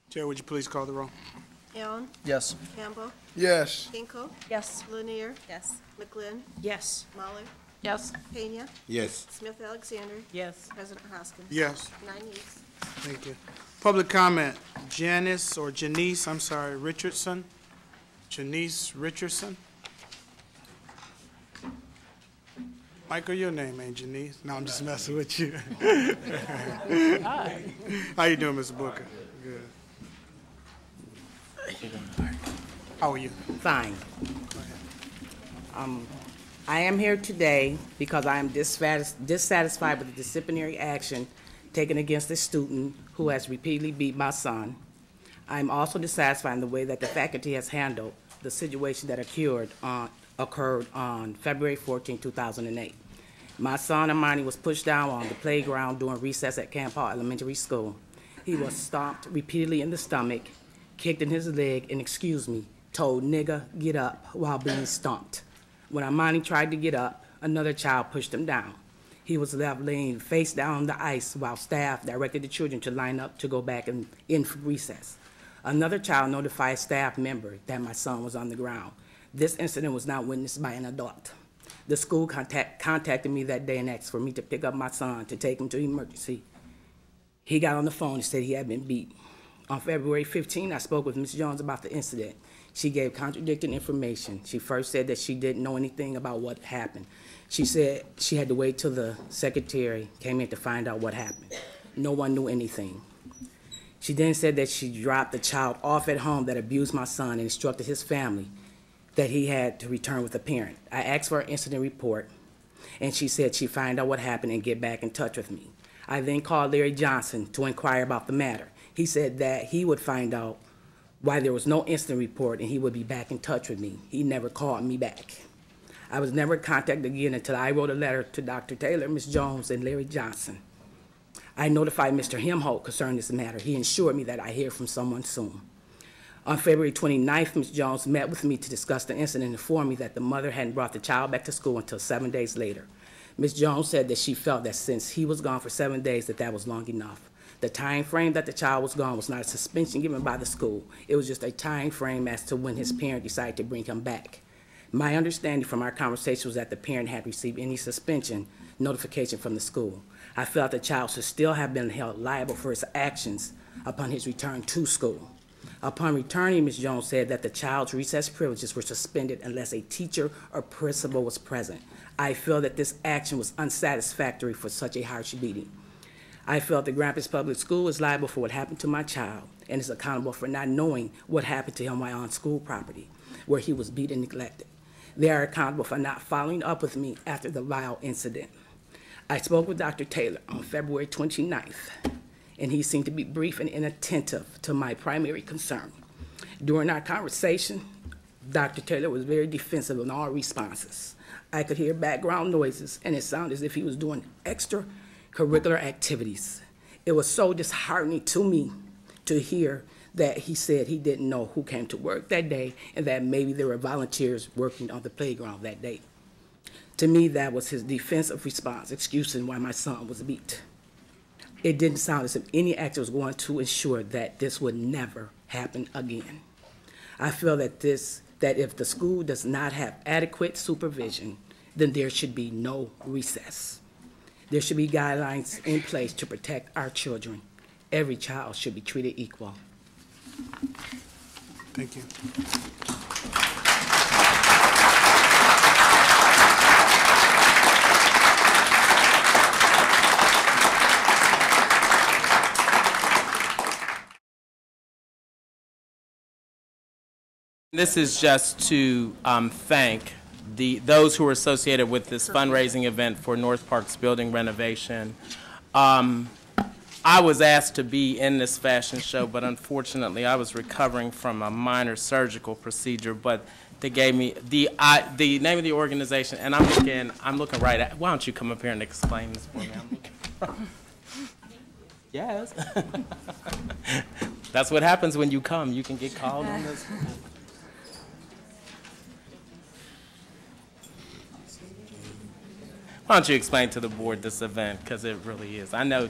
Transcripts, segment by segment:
Chair, would you please call the roll? Allen, Yes. Campbell, Yes. Hinkle, Yes. Lanier, Yes. McGlynn, Yes. Mahler, Yes. Pena, Yes. Smith Alexander, Yes. President Hoskins. Yes. 9 yeas. Thank you. Public comment, Janice Richardson. Janice Richardson. Michael, your name ain't Janice. No, I'm just messing with you. How you doing, Mr. Booker? Good. How are you? Fine. I am here today because I am dissatisfied with the disciplinary action taken against a student who has repeatedly beat my son. I am also dissatisfied in the way that the faculty has handled the situation that occurred on February 14, 2008. My son Amani was pushed down on the playground during recess at Camp Hall Elementary School. He was stomped repeatedly in the stomach, kicked in his leg, and, told "nigga, get up," while being stomped. When Amani tried to get up, another child pushed him down. He was left laying face down on the ice while staff directed the children to line up to go back in for recess. Another child notified a staff member that my son was on the ground. This incident was not witnessed by an adult. The school contacted me that day and asked for me to pick up my son to take him to emergency. He got on the phone and said he had been beat. On February 15, I spoke with Ms. Jones about the incident. She gave contradicting information. She first said that she didn't know anything about what happened. She said she had to wait till the secretary came in to find out what happened. No one knew anything. She then said that she dropped the child off at home that abused my son and instructed his family that he had to return with a parent. I asked for an incident report, and she said she'd find out what happened and get back in touch with me. I then called Larry Johnson to inquire about the matter. He said that he would find out why there was no incident report and he would be back in touch with me. He never called me back. I was never contacted again until I wrote a letter to Dr. Taylor, Ms. Jones, and Larry Johnson. I notified Mr. Hemholt concerning this matter. He assured me that I hear from someone soon. On February 29th, Ms. Jones met with me to discuss the incident and informed me that the mother hadn't brought the child back to school until 7 days later. Ms. Jones said that she felt that since he was gone for 7 days, that was long enough. The time frame that the child was gone was not a suspension given by the school. It was just a time frame as to when his parent decided to bring him back. My understanding from our conversation was that the parent had received any suspension notification from the school. I felt the child should still have been held liable for his actions upon his return to school. Upon returning, Ms. Jones said that the child's recess privileges were suspended unless a teacher or principal was present. I feel that this action was unsatisfactory for such a harsh beating. I felt that GRPS Public School is liable for what happened to my child and is accountable for not knowing what happened to him while on school property, where he was beat and neglected. They are accountable for not following up with me after the vile incident. I spoke with Dr. Taylor on February 29th, and he seemed to be brief and inattentive to my primary concern. During our conversation, Dr. Taylor was very defensive in all responses. I could hear background noises, and it sounded as if he was doing extracurricular activities. It was so disheartening to me to hear that he said he didn't know who came to work that day and that maybe there were volunteers working on the playground that day. To me, that was his defensive response, excusing why my son was beat. It didn't sound as if any action was going to ensure that this would never happen again. I feel that if the school does not have adequate supervision, then there should be no recess. There should be guidelines in place to protect our children. Every child should be treated equal. Thank you. This is just to thank those who are associated with this fundraising event for North Park's building renovation. I was asked to be in this fashion show, but unfortunately I was recovering from a minor surgical procedure, but they gave me the name of the organization, and I'm looking right at, why don't you come up here and explain this for me? Yes. That's what happens when you come. You can get called on this. Why don't you explain to the board this event, because it really is. I know.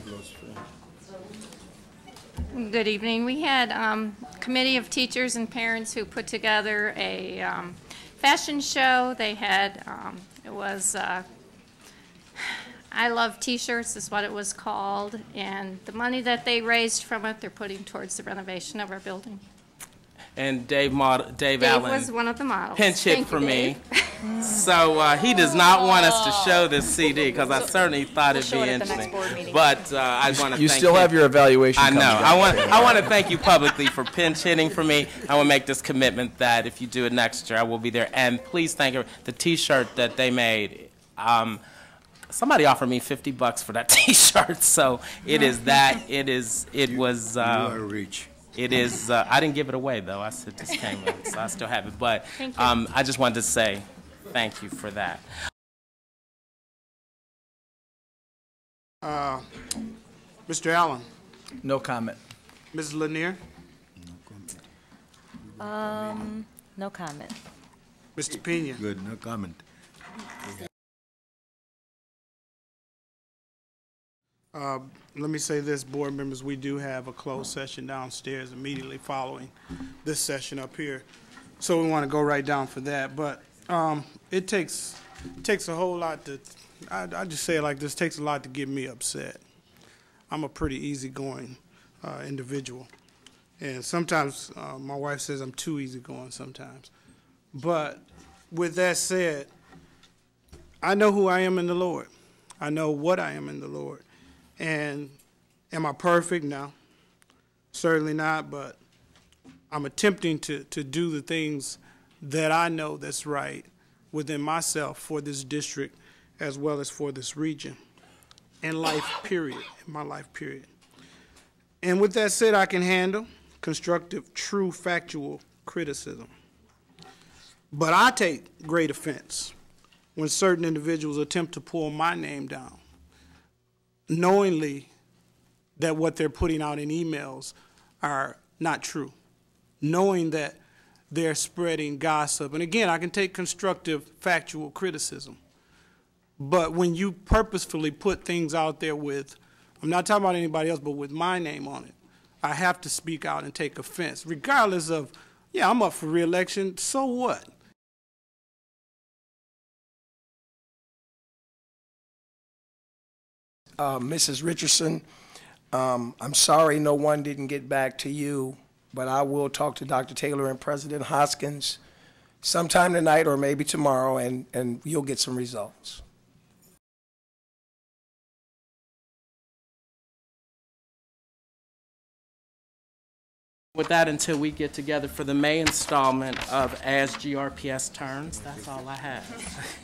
Good evening. We had a committee of teachers and parents who put together a fashion show. They had, it was I Love T-shirts is what it was called, and the money that they raised from it, they're putting towards the renovation of our building. And Dave Dave Allen was one of the models. pinch hit Thank for you, me. Dave. So he does not want us to show this CD because I certainly thought it'd be interesting. But I want to You thank still have your evaluation. I know. coming up. I want to thank you publicly for pinch hitting for me. I will make this commitment that if you do it next year, I will be there. And please thank the T-shirt that they made. Somebody offered me $50 for that T-shirt, so it is that. It was. You are rich. It is. I didn't give it away though. I said just came in, so I still have it. But Thank you. I just wanted to say thank you for that. Mr. Allen, No comment. Mrs. Lanier, No comment. Mr. Pena. Good, no comment. Let me say this, board members, we do have a closed session downstairs immediately following this session up here. So we want to go right down for that. But it takes a whole lot to, I just say it like this, takes a lot to get me upset. I'm a pretty easygoing individual. And sometimes my wife says I'm too easygoing sometimes. But with that said, I know who I am in the Lord. I know what I am in the Lord. And am I perfect? No, certainly not, but I'm attempting to do the things that I know that's right within myself for this district as well as for this region and life, period, in my life, period. And with that said, I can handle constructive, true, factual criticism. But I take great offense when certain individuals attempt to pull my name down, knowingly that what they're putting out in emails are not true, knowing that they're spreading gossip. And again, I can take constructive, factual criticism. But when you purposefully put things out there with, I'm not talking about anybody else, but with my name on it, I have to speak out and take offense, regardless of, yeah, I'm up for re-election, so what? Mrs. Richardson, I'm sorry no one didn't get back to you, but I will talk to Dr. Taylor and President Hoskins sometime tonight or maybe tomorrow, and you'll get some results. With that, until we get together for the May installment of As GRPS Turns, that's all I have.